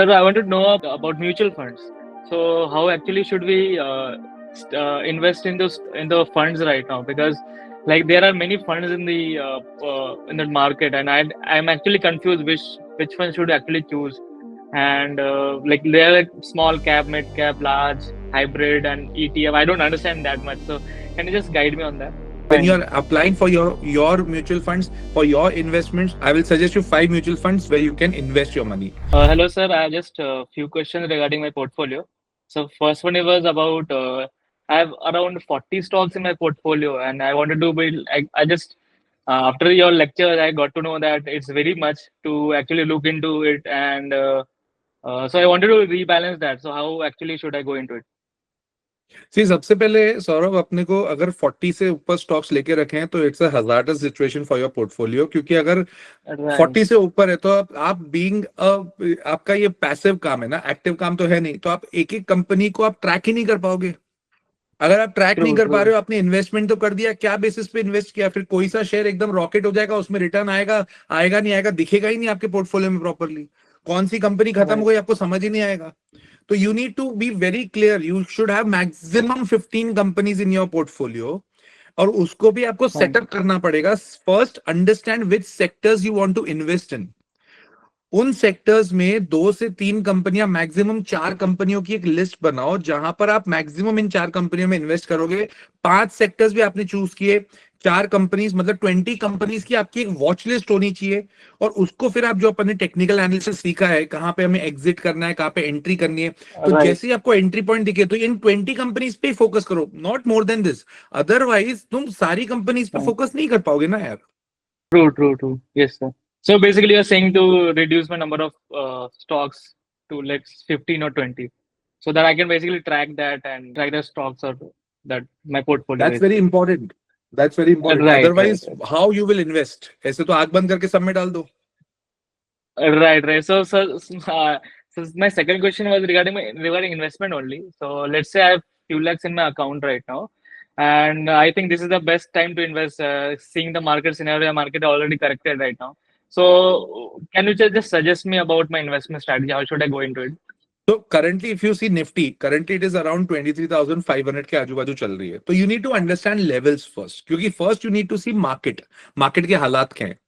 Sir, I want to know about mutual funds. So, how actually should we invest in the funds right now? Because like there are many funds in the market, and I'm actually confused which one should actually choose. And like there are like small cap, mid cap, large, hybrid, and ETF. I don't understand that much. So, can you just guide me on that? When you're applying for your mutual funds for your investments, I will suggest you 5 mutual funds where you can invest your money. Hello, sir. I have just a few questions regarding my portfolio. So first one was about I have around 40 stocks in my portfolio, and I wanted to build. I just after your lecture, I got to know that it's very much to actually look into it, and so I wanted to rebalance that. So how actually should I go into it? सी सबसे पहले सौरभ अपने को अगर 40 से ऊपर stocks लेके रखे हैं तो it's a hazardous situation for your portfolio, क्योंकि अगर Right. 40 से ऊपर है तो आप बीइंग आपका ये पैसिव काम है ना, एक्टिव काम तो है नहीं, तो आप एक एक कंपनी को आप ट्रैक ही नहीं कर पाओगे। अगर आप ट्रैक नहीं True. कर पा True. रहे हो, आपने इन्वेस्टमेंट तो कर दिया, क्या बेसिस पे इन्वेस्ट किया, फिर कोई सा शेयर एकदम रॉकेट हो जाएगा, उसमें रिटर्न आएगा आएगा नहीं आएगा दिखेगा ही नहीं आपके पोर्टफोलियो में प्रॉपरली, कौन सी कंपनी खत्म हो Right. गई आपको समझ ही नहीं आएगा। तो you need to be very clear, you should have maximum 15 companies in your portfolio, और उसको भी आपको Right. सेटअप करना पड़ेगा। First understand which sectors you want to invest in. उन सेक्टर्स में 2 से 3 कंपनियां, मैक्सिमम 4 कंपनियों की एक लिस्ट बनाओ जहां पर आप मैक्सिमम इन 4 कंपनियों में इन्वेस्ट करोगे। 5 सेक्टर्स भी आपने चूज किए, 4 कंपनीज मतलब 20 कंपनीज की आपकी एक वॉच लिस्ट होनी चाहिए। और उसको फिर आप जो अपन ने टेक्निकल एनालिसिस सीखा है, कहां पे हमें एग्जिट करना है, कहां पे एंट्री करनी है, तो Right. जैसे ही आपको एंट्री पॉइंट दिखे तो इन 20 कंपनीज पे फोकस करो, not more than this. Otherwise तुम सारी कंपनीज पे Right. फोकस नहीं कर पाओगे ना यार। True. True. True. Yes, sir. So basically, you're saying to reduce my number of stocks to like 15 or 20, so that I can basically track that and track the stocks or that my portfolio that's very basically. Important, that's very important. Right, right, otherwise how you will invest, ऐसे तो आंख बंद करके सब में डाल दो। right, right. So my second question was regarding investment only. So let's say I have few lakhs in my account right now, and I think this is the best time to invest. Seeing the market scenario, market already corrected right now. So can you just suggest me about my investment strategy? How should I go into it? तो currently if you see Nifty, currently it is around 23,500 के आजू बाजू चल रही है। तो you need to understand levels first, क्योंकि first you need to see market, market के हालात क्या है।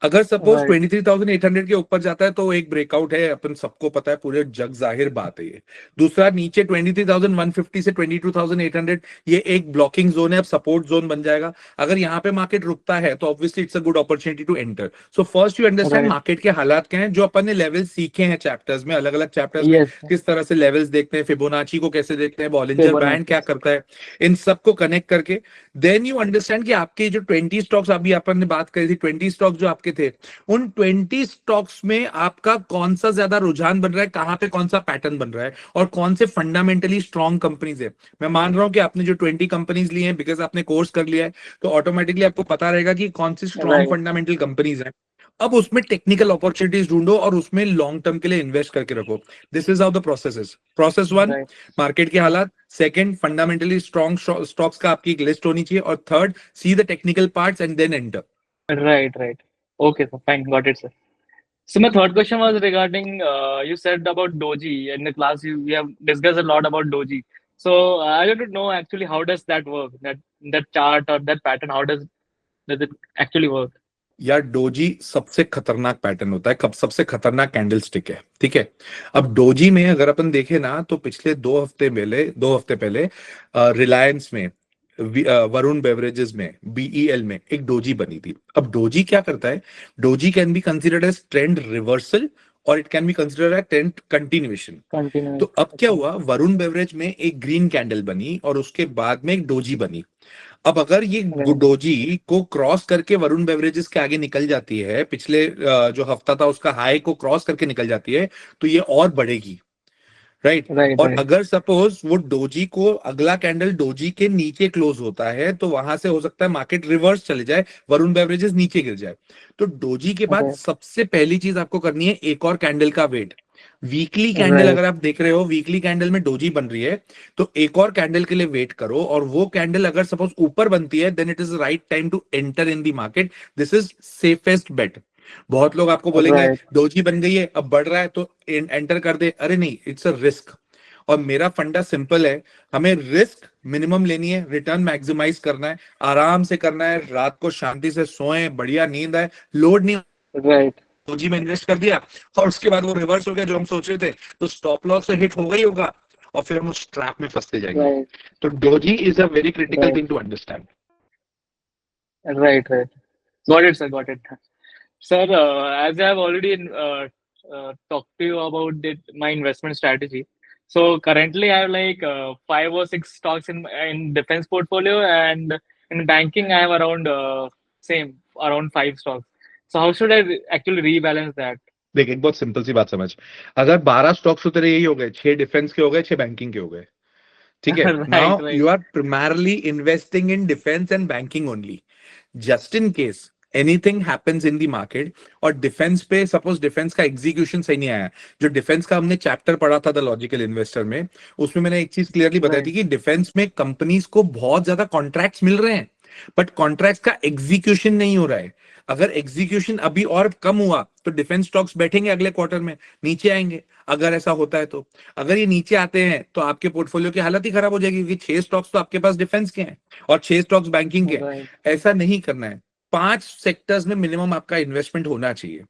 अगर सपोज Right, 23,800 के ऊपर जाता है तो एक ब्रेकआउट है, अपन सबको पता है, पूरे जग जाहिर बात है ये। दूसरा नीचे 23,150 से 22,800 ये एक ब्लॉकिंग जोन है, अब सपोर्ट जोन बन जाएगा। अगर यहाँ पे मार्केट रुकता है तो obviously it's a good opportunity to enter. So first you understand right. Market के हालात क्या है। जो अपन ने लेवल सीखे हैं चैप्टर्स में, अलग अलग चैप्टर्स में Yes, किस तरह से लेवल्स देखते हैं, फिबोनाची को कैसे देखते हैं, बॉलिंजर बैंड Fibonacci. क्या करता है, इन सबको कनेक्ट करके देन यू अंडरस्टैंड कि आपके जो 20 स्टॉक्स अभी अपन ने बात करी थी, 20 स्टॉक्स जो आपके थे, उन 20 स्टॉक्स में आपका कौन सा ज्यादा रुझान बन रहा है, कहां पे कौन सा पैटर्न बन रहा है, और कौन से फंडामेंटली स्ट्रॉन्ग कंपनीज है। मैं मान रहा हूं कि आपने जो 20 कंपनीज ली हैं बिकॉज आपने कोर्स कर लिया है, तो ऑटोमेटिकली आपको पता रहेगा कि कौन सी स्ट्रॉन्ग Right, फंडामेंटल कंपनीज हैं। अब उसमें टेक्निकल अपॉर्चुनिटीज ढूंढो और उसमें लॉन्ग टर्म के लिए इन्वेस्ट करके रखो। This is how the process is. Process 1, right, market के हालात। सेकंड, फंडामेंटली स्ट्रॉन्ग स्टॉक्स का आपकी एक लिस्ट होनी चाहिए। और third, see the technical parts and then enter. right, right. Okay, sir. Fine, got it, sir. So my third question was regarding you said about Doji in the class. We have discussed a lot about Doji. So I want to know actually how does that work? That chart or that pattern, how does it actually work? यार doji सबसे खतरनाक pattern होता है, कब सबसे खतरनाक candle stick है, ठीक है। अब डोजी में अगर अपन देखें ना तो पिछले 2 हफ्ते पहले रिलायंस में, वरुण बेवरेजेस में, बीईएल में एक डोजी बनी थी। अब डोजी क्या करता है, doji can be considered as trend reversal और it can be considered as trend continuation. तो Continuous. अब क्या Okay. हुआ, वरुण बेवरेज में एक ग्रीन कैंडल बनी और उसके बाद में एक डोजी बनी। अब अगर ये Right. डोजी को क्रॉस करके वरुण बेवरेजेस के आगे निकल जाती है, पिछले जो हफ्ता था उसका हाई को क्रॉस करके निकल जाती है, तो ये और बढ़ेगी, राइट। Right. और Right. अगर सपोज वो डोजी को अगला कैंडल डोजी के नीचे क्लोज होता है तो वहां से हो सकता है मार्केट रिवर्स चले जाए, वरुण बेवरेजेस नीचे गिर जाए। तो डोजी के बाद Right. सबसे पहली चीज आपको करनी है एक और कैंडल का वेट। Weekly candle Right. अगर आप देख रहे हो, वीकली कैंडल में डोजी बन रही है, तो एक और कैंडल के लिए वेट करो, और वो कैंडल अगर सपोज ऊपर बनती है then it is right time to enter in the market. This is safest bet. बहुत लोग आपको बोलेंगे Right. डोजी बन गई है, अब बढ़ रहा है तो एंटर कर दे। अरे नहीं, इट्स अ रिस्क। और मेरा फंडा सिंपल है, हमें रिस्क मिनिमम लेनी है, रिटर्न मैक्सिमाइज करना है, आराम से करना है, रात को शांति से सोएं, बढ़िया नींद आए, लोड नहीं। Right. डोजी में इन्वेस्ट कर दिया और उसके बाद वो रिवर्स हो गया जो हम सोच रहे थे, तो स्टॉप लॉस से हिट होगा ही होगा और फिर हम उस ट्रैप में फंसते जाएंगे। Right. तो doji is a very critical Right. Thing to understand. Right. Right. Got it, sir. Got it. Sir, as I have already talked to you about my investment strategy, so currently I have like 5 or 6 stocks in defense portfolio, and in banking I have around same around 5 stocks. So how should I actually rebalance that? देख, एक बहुत simple सी बात समझ, अगर 12 stocks तो तेरे यही हो गए, 6 डिफेंस के हो गए, 6 बैंकिंग के हो गए, ठीक है। Right, now right, you are primarily investing in defense and banking only, just in case anything happens in the market. और डिफेंस पे सपोज डिफेंस का एग्जीक्यूशन सही नहीं आया, जो डिफेंस का हमने चैप्टर पढ़ा था द लॉजिकल इन्वेस्टर में, उसमें मैंने एक चीज क्लियरली बताई right, थी कि डिफेंस में कंपनीज को बहुत ज्यादा कॉन्ट्रैक्ट्स मिल रहे हैं, बट कॉन्ट्रैक्ट्स का एग्जीक्यूशन नहीं हो रहा है। अगर एग्जीक्यूशन अभी और कम हुआ तो डिफेंस स्टॉक्स बैठेंगे, अगले क्वार्टर में नीचे आएंगे, अगर ऐसा होता है तो। अगर ये नीचे आते हैं तो आपके पोर्टफोलियो की हालत ही खराब हो जाएगी, क्योंकि 6 स्टॉक्स तो आपके पास डिफेंस के हैं और 6 स्टॉक्स बैंकिंग के हैं। right, ऐसा नहीं करना है। 5 सेक्टर्स में मिनिमम आपका इन्वेस्टमेंट होना चाहिए,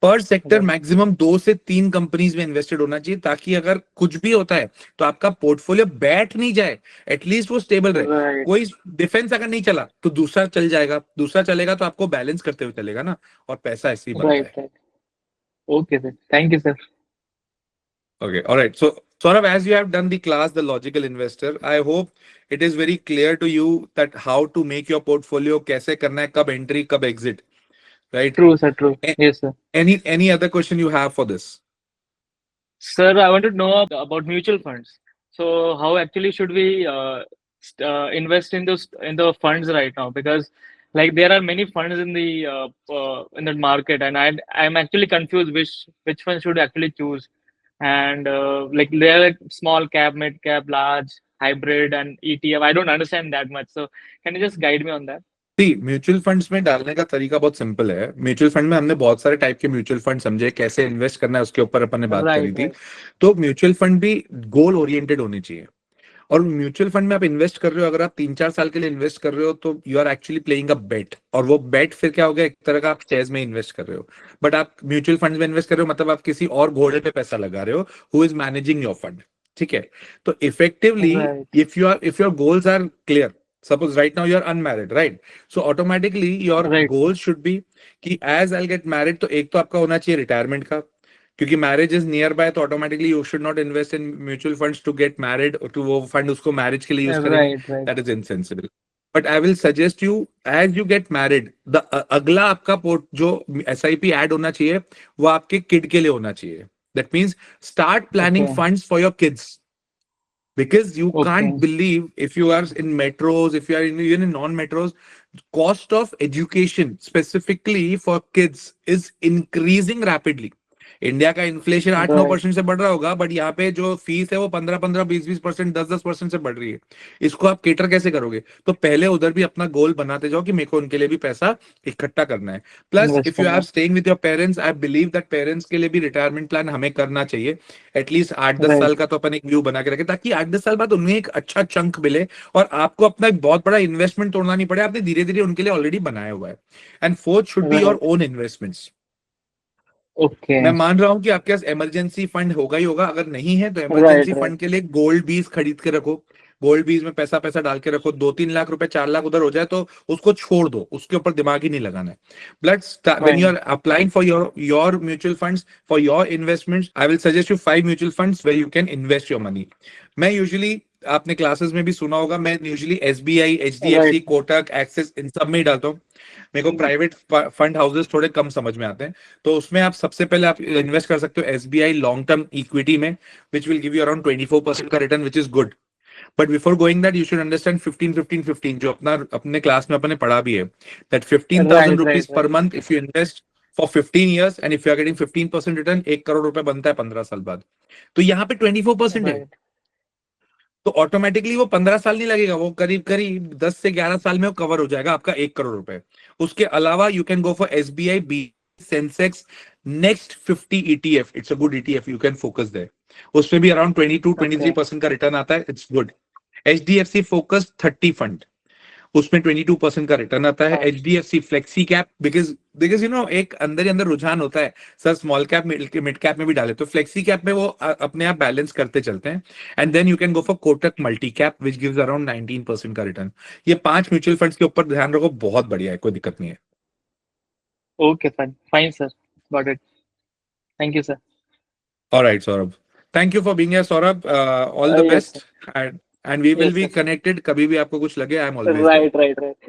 पर सेक्टर right, मैक्सिमम 2 से 3 कंपनीज में इन्वेस्टेड होना चाहिए, ताकि अगर कुछ भी होता है तो आपका पोर्टफोलियो बैठ नहीं जाए, एटलीस्ट वो स्टेबल रहे। right, कोई डिफेंस अगर नहीं चला तो दूसरा चल जाएगा, दूसरा चलेगा तो आपको बैलेंस करते हुए चलेगा ना, और पैसा ऐसे ही बनता right, है। right. Okay, sir. Thank you, sir. Okay, all right. So, Saurabh, as you have done the class, The Logical Investor, I hope it is very clear to you that how to make your portfolio, कैसे करना है, कब entry, कब exit, right? True, sir. True. A- Yes, sir. any other question you have for this? Sir, I want to know about mutual funds. So, how actually should we invest in the funds right now? Because like there are many funds in the market, and I'm actually confused which one should actually choose. And like there are like small cap, mid cap, large, hybrid, and ETF. I don't understand that much. So, can you just guide me on that? See, mutual funds में डालने का तरीका बहुत simple है। Mutual fund में हमने बहुत सारे टाइप के म्यूचुअल फंड समझे, कैसे इन्वेस्ट करना है उसके ऊपर अपन ने बात Right, करी थी। right, तो म्यूचुअल फंड भी गोल ओरिएंटेड होनी चाहिए। और म्यूचुअल फंड में आप इन्वेस्ट कर रहे हो, अगर आप 3-4 साल के लिए इन्वेस्ट कर रहे हो तो you are actually playing a bet, और वो बेट फिर क्या हो गया, एक तरह का आप शेयर्स में इन्वेस्ट कर रहे हो, बट आप म्यूचुअल फंड में इन्वेस्ट कर रहे हो, मतलब आप किसी और घोड़े पे पैसा लगा रहे हो, who is managing your fund, ठीक है। तो effectively right, if your goals are clear, suppose right now you are unmarried, right? So automatically your right, goals should be कि as I'll get married, तो एक तो आपका होना चाहिए रिटायरमेंट का, क्योंकि मैरिज इज नियर बाय, तो automatically you should not invest in mutual funds to get married, to वो फंड उसको मैरिज के लिए यूज करेंगे, right, right, that is insensible. But I will suggest you, as you get married, the अगला आपका port जो SIP add होना चाहिए, वो आपके किड के लिए होना चाहिए। That means start planning okay, funds for your kids, because you can't okay, believe, if you are in metros, if you are even in non metros, cost of education specifically for kids is increasing rapidly. India का inflation 8-9% right, से बढ़ रहा होगा, but यहाँ पे जो fees है वो 15-15, 20-20%, 10-10% से बढ़ रही है। इसको आप केटर कैसे करोगे? तो पहले उधर भी अपना गोल बनाते जाओ कि मेरे को उनके लिए भी पैसा इकट्ठा करना है। Plus invest if you are करना staying with your parents, I believe that parents के लिए भी रिटायरमेंट प्लान हमें करना चाहिए। एटलीस्ट 8-10 साल right, का तो अपन एक व्यू बना के रखें, ताकि 8-10 साल बाद उन्हें एक अच्छा चंक मिले और आपको अपना एक बहुत बड़ा इन्वेस्टमेंट तोड़ना नहीं पड़े, आपने धीरे धीरे उनके लिए ऑलरेडी बनाया हुआ है। And fourth should be your right, own investments. मैं okay, मान रहा हूं कि आपके पास इमरजेंसी फंड होगा ही होगा, अगर नहीं है तो right, इमरजेंसी right, फंड के लिए गोल्ड बीज खरीद के रखो। गोल्ड बीज में पैसा पैसा डाल के रखो, 2-3 लाख रुपए, 4 लाख उधर हो जाए तो उसको छोड़ दो, उसके ऊपर दिमाग ही नहीं लगाना है। But when you right, are applying for your mutual funds for your investments, I will suggest you 5 mutual funds where you can invest your money. मैं यूजुअली, आपने क्लासेस में भी सुना होगा, मैं usually SBI, right, HDFC, Kotak, Axis, इन सब में ही डालता हूँ। मेरे को प्राइवेट फंड हाउसेस थोड़े कम समझ में आते हैं। तो उसमें आप सबसे पहले आप इन्वेस्ट कर सकते हो एसबीआई लॉन्ग टर्म इक्विटी में, which will give you around 24% का return, which is good. But before going that, you should understand 15-15-15, जो अपने क्लास में अपने पढ़ा भी है, दैट 15,000 right, right, रुपीज पर right, month if you invest for 15 years, and if you are getting 15% return, 1 crore रुपए बनता है 15 साल बाद। तो यहाँ पे 24% है, right, तो ऑटोमेटिकली वो 15 साल नहीं लगेगा, वो करीब करीब 10 से 11 साल में वो कवर हो जाएगा आपका 1 करोड़ रुपए। उसके अलावा you can go for SBI B Sensex next 50 ETF, it's a good ETF, you can focus there. उसमें भी अराउंड 22-23% का रिटर्न आता है, it's good. HDFC focus 30 fund, उसमें 22% का रिटर्न आता है। HDFC flexi cap, because because you know एक अंदर ही अंदर रुझान होता है sir, small cap mid cap में भी डाले, तो फ्लेक्सी कैप में वो अपने आप बैलेंस करते चलते हैं। And then you can go for Kotak multi cap which gives around 19% का रिटर्न। ये 5 म्यूचुअल फंड्स के ऊपर ध्यान रखो, बहुत बढ़िया है, कोई दिक्कत नहीं है। Okay, fine, sir. Got it. Thank you, sir. Alright Saurabh, thank you for being here Saurabh, all the Yes, best, sir. And we will Yes, be sir. Connected, कभी भी आपको कुछ लगे, I am always there. Right.